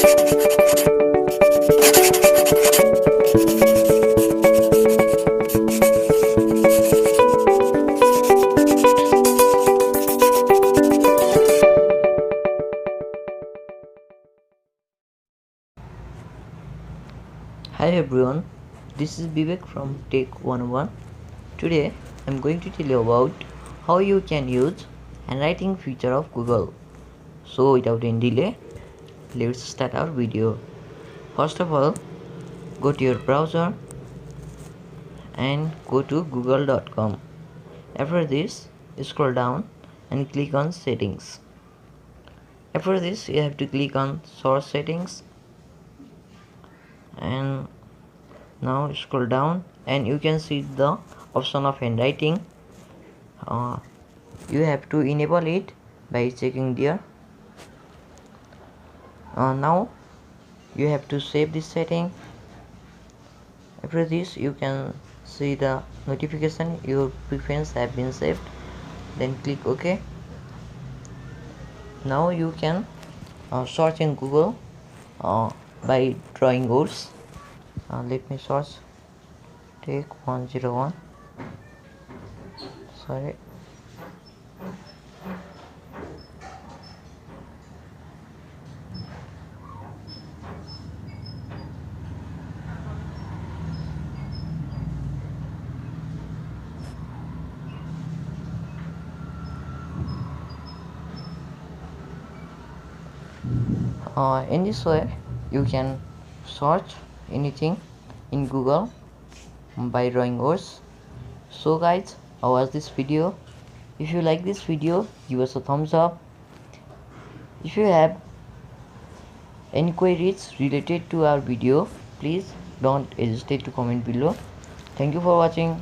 Hi everyone, this is Vivek from Tech 101. Today I'm going to tell you about how you can use handwriting feature of Google. So without any delay, let's start our video. First of all, go to your browser and go to google.com. After this, scroll down and click on settings. After this, you have to click on source settings, and now scroll down and you can see the option of handwriting. You have to enable it by checking there. Now you have to save this setting. After this, you can see the notification your preference have been saved, then click OK. Now you can search in Google by drawing words. Let me search take 101. Sorry. In this way you can search anything in Google by drawing words. So guys, how was this video? If you like this video, give us a thumbs up. If you have any queries related to our video, please don't hesitate to comment below. Thank you for watching.